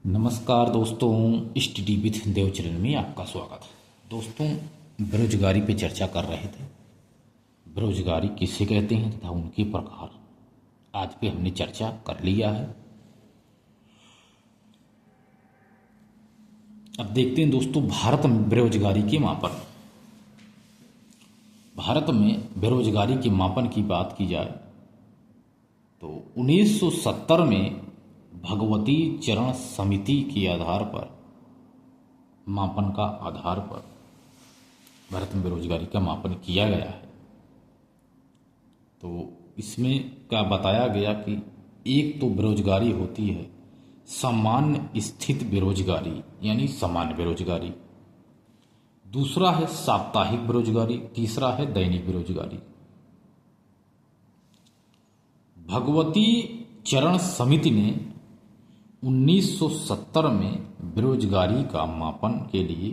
नमस्कार दोस्तों, study with देव चरण में आपका स्वागत है। दोस्तों, बेरोजगारी पे चर्चा कर रहे थे। बेरोजगारी किसे कहते हैं तथा उनके प्रकार आज पे हमने चर्चा कर लिया है। अब देखते हैं दोस्तों, भारत में बेरोजगारी के मापन। भारत में बेरोजगारी के मापन की बात की जाए तो 1970 में भगवती चरण समिति के आधार पर, मापन का आधार पर भारत में बेरोजगारी का मापन किया गया है। तो इसमें क्या बताया गया कि एक तो बेरोजगारी होती है सामान्य स्थित बेरोजगारी यानी सामान्य बेरोजगारी, दूसरा है साप्ताहिक बेरोजगारी, तीसरा है दैनिक बेरोजगारी। भगवती चरण समिति ने 1970 में बेरोजगारी का मापन के लिए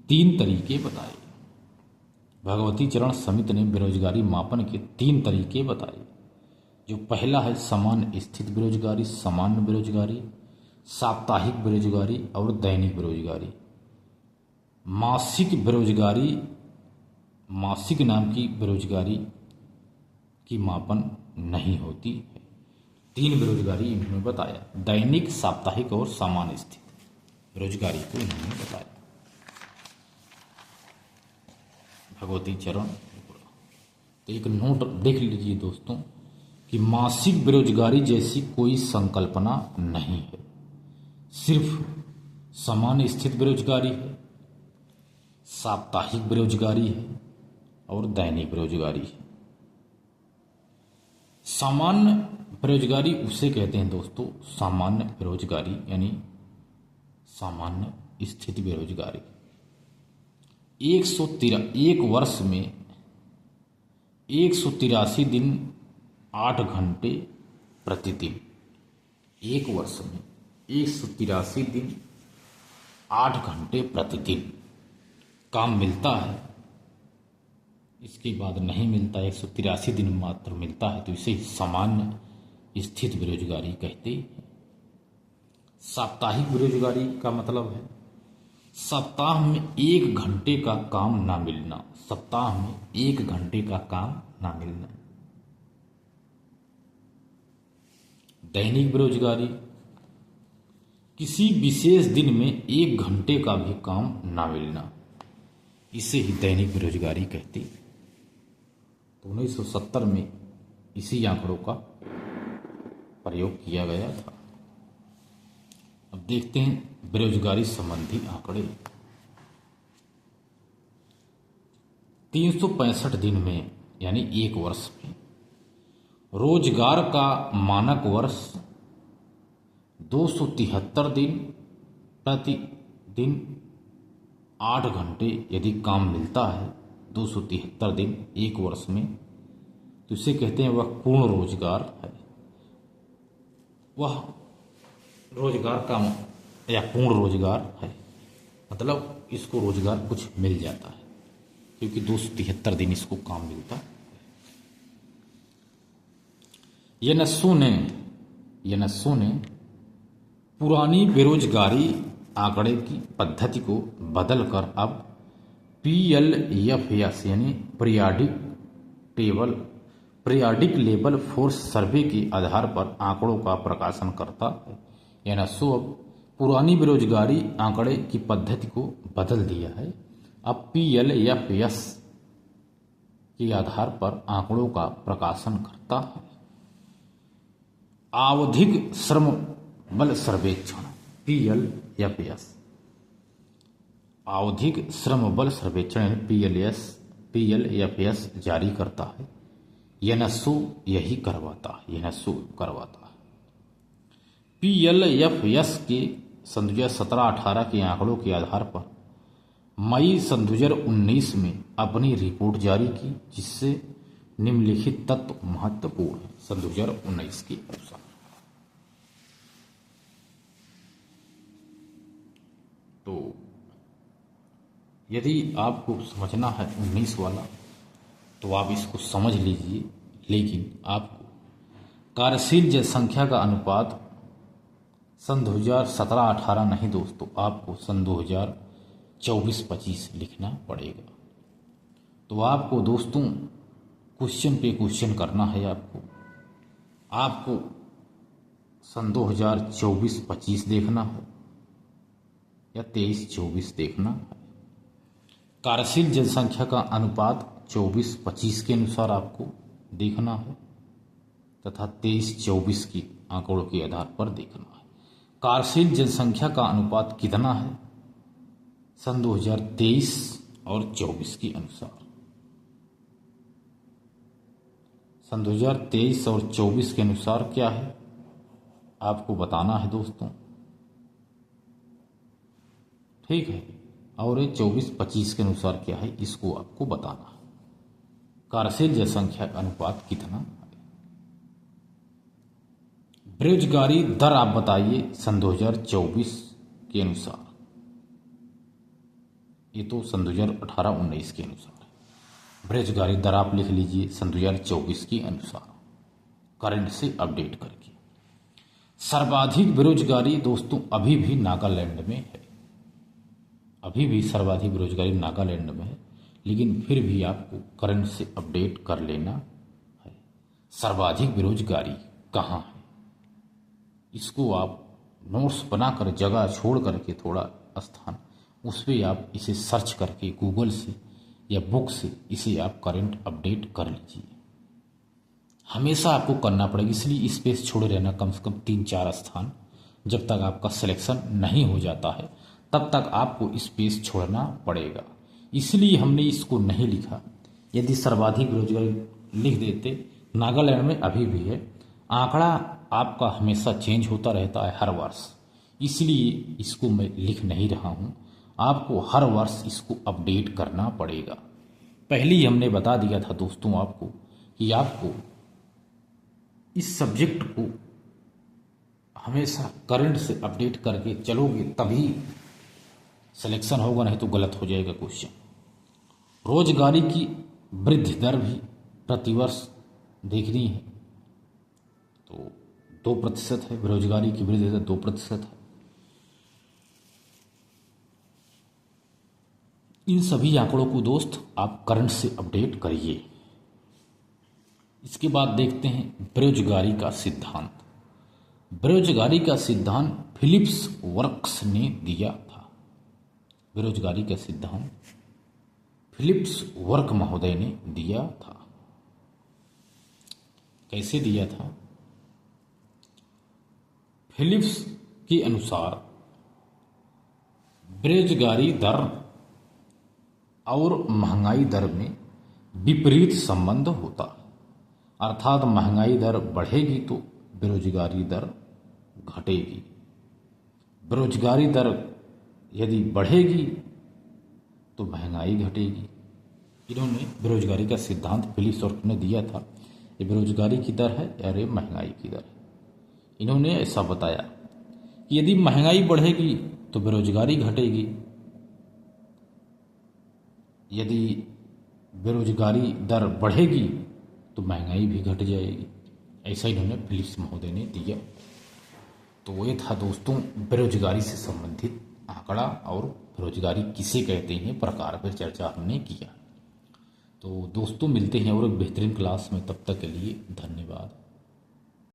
3 तरीके बताए। भगवती चरण समिति ने बेरोजगारी मापन के 3 तरीके बताए। जो पहला है सामान्य स्थित बेरोजगारी, सामान्य बेरोजगारी, साप्ताहिक बेरोजगारी और दैनिक बेरोजगारी। मासिक बेरोजगारी, मासिक नाम की बेरोजगारी की मापन नहीं होती है। 3 बेरोजगारी इन्होंने बताया, दैनिक, साप्ताहिक और सामान्य स्थित बेरोजगारी को इन्होंने बताया। भगवती चरण, तो एक नोट देख लीजिए दोस्तों कि मासिक बेरोजगारी जैसी कोई संकल्पना नहीं है, सिर्फ सामान्य स्थित बेरोजगारी है, साप्ताहिक बेरोजगारी है और दैनिक बेरोजगारी है। सामान्य बेरोजगारी उसे कहते हैं दोस्तों, सामान्य बेरोजगारी यानी सामान्य स्थिति बेरोजगारी। एक वर्ष में 183 दिन 8 घंटे प्रतिदिन, एक वर्ष में 183 दिन 8 घंटे प्रतिदिन काम मिलता है, इसके बाद नहीं मिलता, 183 दिन मात्र मिलता है, तो इसे सामान्य स्थित बेरोजगारी कहते हैं। साप्ताहिक बेरोजगारी का मतलब है सप्ताह में 1 घंटे का काम ना मिलना, सप्ताह में 1 घंटे का काम ना मिलना। दैनिक बेरोजगारी किसी विशेष दिन में 1 घंटे का भी काम ना मिलना, इसे ही दैनिक बेरोजगारी कहते हैं। तो 1970 में इसी आंकड़ों का प्रयोग किया गया था। अब देखते हैं बेरोजगारी संबंधी आंकड़े। 365 दिन में यानी एक वर्ष में रोजगार का मानक वर्ष 273 दिन, प्रतिदिन 8 घंटे यदि काम मिलता है, 273 दिन एक वर्ष में, तो इसे कहते हैं वह पूर्ण रोजगार है। वह रोजगार का या पूर्ण रोजगार है, मतलब इसको रोजगार कुछ मिल जाता है क्योंकि 273 दिन इसको काम मिलता है। यूनेस्को ने पुरानी बेरोजगारी आंकड़े की पद्धति को बदलकर अब PLFS यानी पीरियाडिक लेबर फोर्स सर्वे के आधार पर आंकड़ों का प्रकाशन करता है। यूनेस्को अब पुरानी बेरोजगारी आंकड़े की पद्धति को बदल दिया है, अब PLFS के आधार पर आंकड़ों का प्रकाशन करता है। आवधिक श्रम बल सर्वेक्षण PLFS, आवधिक श्रम बल सर्वेक्षण PLFS जारी करता है। यूनेस्को यही करवाता है। PLFS के सन 2017-18 के आंकड़ों के आधार पर मई सन 2019 में अपनी रिपोर्ट जारी की, जिससे निम्नलिखित तत्व महत्वपूर्ण है सन 2019 के अनुसार। तो यदि आपको समझना है 19 वाला तो आप इसको समझ लीजिए, लेकिन आपको कार्यशील जनसंख्या का अनुपात सन 2017-18 नहीं दोस्तों, आपको सन 2024-25 लिखना पड़ेगा। तो आपको दोस्तों क्वेश्चन पे क्वेश्चन करना है। आपको सन 2024-25 देखना है या 23-24 देखना है। कार्यशील जनसंख्या का अनुपात 24-25 के अनुसार आपको देखना है तथा 23-24 की आंकड़ों के आधार पर देखना है। कार्यशील जनसंख्या का अनुपात कितना है सन 2023 और 24 के अनुसार। सन 2023 और 24 के अनुसार क्या है आपको बताना है दोस्तों, ठीक है। और 24-25 के अनुसार क्या है इसको आपको बताना है। कार्यशील जनसंख्या का अनुपात कितना है। बेरोजगारी दर आप बताइए सन 2024 के अनुसार। ये तो सन 2018-19 के अनुसार है। बेरोजगारी दर आप लिख लीजिए सन 2024 के अनुसार, करंट से अपडेट करके। सर्वाधिक बेरोजगारी दोस्तों अभी भी नागालैंड में है। अभी भी सर्वाधिक बेरोजगारी नागालैंड में है, लेकिन फिर भी आपको करंट से अपडेट कर लेना है। सर्वाधिक बेरोजगारी कहाँ है इसको आप नोट्स बनाकर जगह छोड़ करके थोड़ा स्थान उस पर आप इसे सर्च करके गूगल से या बुक से इसे आप करंट अपडेट कर लीजिए। हमेशा आपको करना पड़ेगा, इसलिए स्पेस छोड़े रहना कम से कम 3-4 स्थान। जब तक आपका सिलेक्शन नहीं हो जाता है तब तक आपको स्पेस छोड़ना पड़ेगा, इसलिए हमने इसको नहीं लिखा। यदि सर्वाधिक बेरोजगारी लिख देते, नागालैंड में अभी भी है। आंकड़ा आपका हमेशा चेंज होता रहता है हर वर्ष, इसलिए इसको मैं लिख नहीं रहा हूं। आपको हर वर्ष इसको अपडेट करना पड़ेगा। पहले ही हमने बता दिया था दोस्तों आपको कि आपको इस सब्जेक्ट को हमेशा करंट से अपडेट करके चलोगे तभी सिलेक्शन होगा, नहीं तो गलत हो जाएगा क्वेश्चन। रोजगारी की वृद्धि दर भी प्रतिवर्ष देखनी है, तो 2% है। बेरोजगारी की वृद्धि दर 2% है। इन सभी आंकड़ों को दोस्त आप करंट से अपडेट करिए। इसके बाद देखते हैं बेरोजगारी का सिद्धांत। बेरोजगारी का सिद्धांत फिलिप्स वर्क्स ने दिया था। बेरोजगारी का सिद्धांत फिलिप्स वर्क महोदय ने दिया था। कैसे दिया था? फिलिप्स के अनुसार बेरोजगारी दर और महंगाई दर में विपरीत संबंध होता है। अर्थात महंगाई दर बढ़ेगी तो बेरोजगारी दर घटेगी। बेरोजगारी दर यदि बढ़ेगी तो महंगाई घटेगी। इन्होंने बेरोजगारी का सिद्धांत फिलिप्स वर्क ने दिया था। ये बेरोजगारी की दर है और ये महंगाई की दर है। इन्होंने ऐसा बताया कि यदि महंगाई बढ़ेगी तो बेरोजगारी घटेगी, यदि बेरोजगारी दर बढ़ेगी तो महंगाई भी घट जाएगी। ऐसा इन्होंने फिलिप्स महोदय ने दिया। तो ये था दोस्तों बेरोजगारी से संबंधित आंकड़ा और बेरोजगारी किसे कहते हैं प्रकार पर चर्चा हमने किया। तो दोस्तों मिलते हैं और एक बेहतरीन क्लास में, तब तक के लिए धन्यवाद।